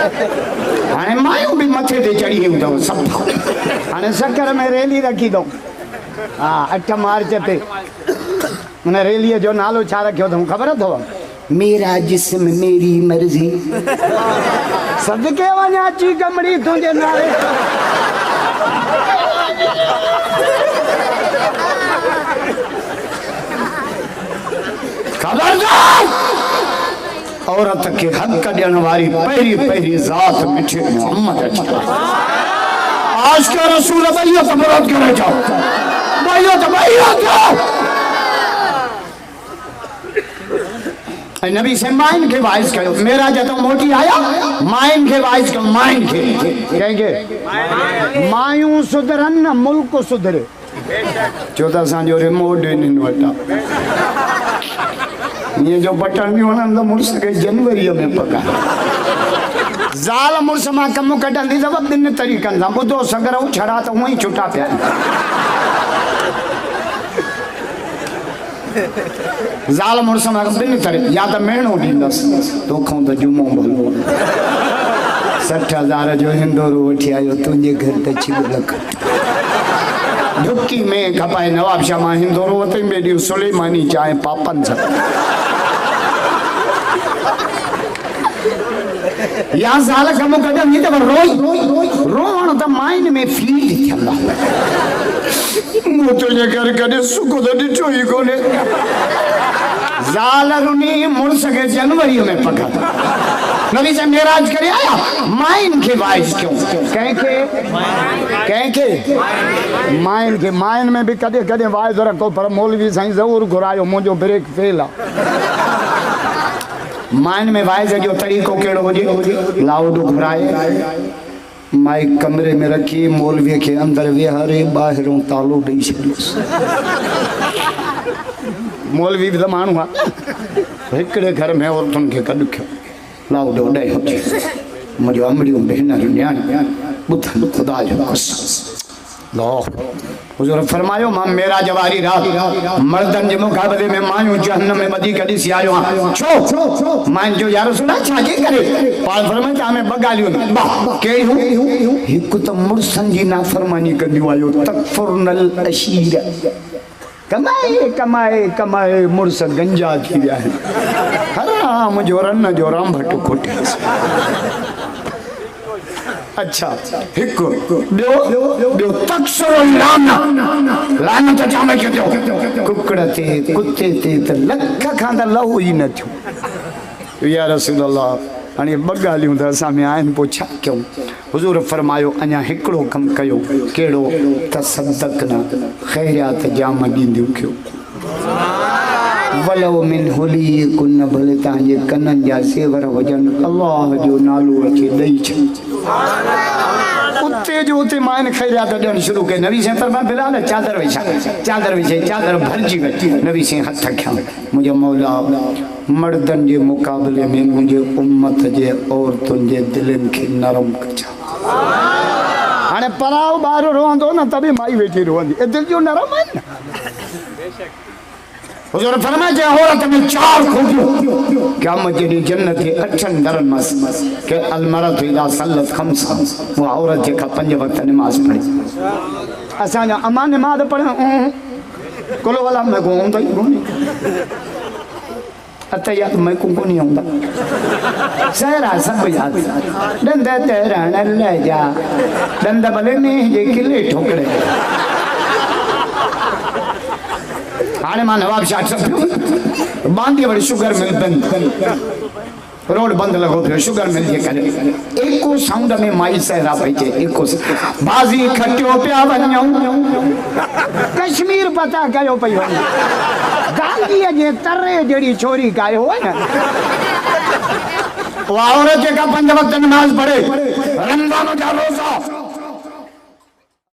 हाँ मायूं भी मथे ते चढ़ी गयूं अथव सफ़ा। हाँ शक्कर में रैली रखी अथऊं। हाँ 8 मार्च ते उन रैलीअ जो नालो छा रखियो अथऊं ख़बर अथव? मेरा जिस्म मेरी मर्जी। सदके वञा ची कमड़ी तुंहिंजे नाले। खबरदार औरत के हक ॾियण वारी पहिरी पहिरी ज़ात मिठे मोहम्मद अची। आज का रसूल भैया तो मदद करे जाओ भैया तो नबी से माइन के वाइस कयो। मेरा जतो मोटी आया माइन के वाइस कयो। माइन के कहेंगे मायूं सुधरन न मुल्क सुधरे। चौथा सांजो रिमोट इन वटा ये जो बटन भी होना तो मुर्स के जनवरी में पका। ज़ाल मुर्स मां कम कढंदी अथव 2 तरीक़नि सां। ॿुधो सगर छड़ा तो वही छुटा पिया। ज़ाल मुर्स मां 2 तरह या तो महीनो ॾींदसि तोखां त जुमो भलो 60,000 जो हिंदोरो वठी आयो तुंहिंजे घर त 6 लख। ढुकी में खपाए नवाब शाह मां हिंदोरो वरितई बेडियूं सुलेमानी चाहे पापन सां। या ज़ाल कम कढंदी त रोअण त माइन में फील थियंदा। मूं तुंहिंजे घर कॾहिं सुख त ॾिठो ई कोन्हे। ज़ाल रुनी मुड़स के जनवरी में पका। नबी से मेराज करे आया माइन के वाइस क्यों कहें माइन के माइन में भी कदे कदे वाइस रखो पर मौलवी साईं ज़रूर घुरायो मुझो ब्रेक फेल आ। माइन में वाइस जो तरीको केड़ो हुजे लाउड घुराए माई कमरे में रखी मौलवी के अंदर वेहारे बाहरों तालो ॾेई छॾियोसि। मौलवी भी तो माण्हू आहे हिकिड़े घर में औरतुनि खे गॾु कयो लाउड ॾे मुंहिंजो अमड़ियूं भेनरूं न्याणियूं ॿुधनि ख़ुदा जो कसम। हुज़ूर फरमायो मां मेरा जवारी रात मर्दन जे मुक़ाबले में मायूं जहन्नम में वधीक ॾिसी आयो आहियां। छो मान जो यार सुना छा के करे पाल फरमाए त हमें बगालियूं कहिड़ियूं हिकु त मुर्सनि जी नाफरमानी कंदियूं आयो तकफुरनल अशीर कमाए कमाए कमाए मुर्स गंजा थी विया आहिनि। हराम जो रन जो राम भट खोटे। अच्छा हिकु ॿियो तकसुरो लानत जाम कयो कुकड़ ते कुत्ते ते त लख खां त लहू ई न थियो। या रसूल अल्लाह हाणे 2 ॻाल्हियूं त असां में आहिनि पोइ छा कयूं? हुज़ूर फरमायो अञा हिकिड़ो कमु कयो कहिड़ो तसद्दक़ न ख़ैरियात जाम ॾींदियूं कयो। वलो मिन होली कुन भले तव्हांजे कननि जा सेवर हुजनि अल्लाह जो नालो अची ॾेई छॾ। उते जो उते माइन ख़ैरियात ॾियणु शुरू कई। नबी साईं फरमाया बिलाल चादर विछा चादर विछाई चादर भरिजी वई। नबी साईं हथ खयां मुंहिंजो मौला मर्दनि जे मुक़ाबले में मुंहिंजे उम्मत जे औरतुनि जे दिलनि खे नरम कजां। हाणे पराओ ॿार रोअंदो न तभी माई वेठी रोअंदी ए दिलि जो नरम आहे न। हुज़ूर फरमाया जे औरत में 4 खूबियूं क़यामत जे ॾींहुं जन्नत जे 8 दरनि मां के अलमरत इला सल्लत खम्सा उहा औरत जेका 5 वक़्त नमाज़ पढ़े। असांजा अमा नमाज़ पढ़ण कुल वाला में घुमंदा ई कोन्हे अतयात मैं को नहीं आऊंगा सहरा सब याद डंदा तेरण ले जा डंदा भले नहीं जे किले ठोकड़े। हाणे मां नवाब शाह सब बांधी वड़ी शुगर मिल बंद रोड बंद लगो फिर शुगर मिल जे करे एको साउंड में माई सहरा पई चे एको बाजी खटियो पिया वञो कश्मीर पता कयो पई वञे गांधी जे तरे जड़ी छोरी कायो है ना वो औरत जेका 5 वक्त नमाज पढ़े रमजान जा रोजा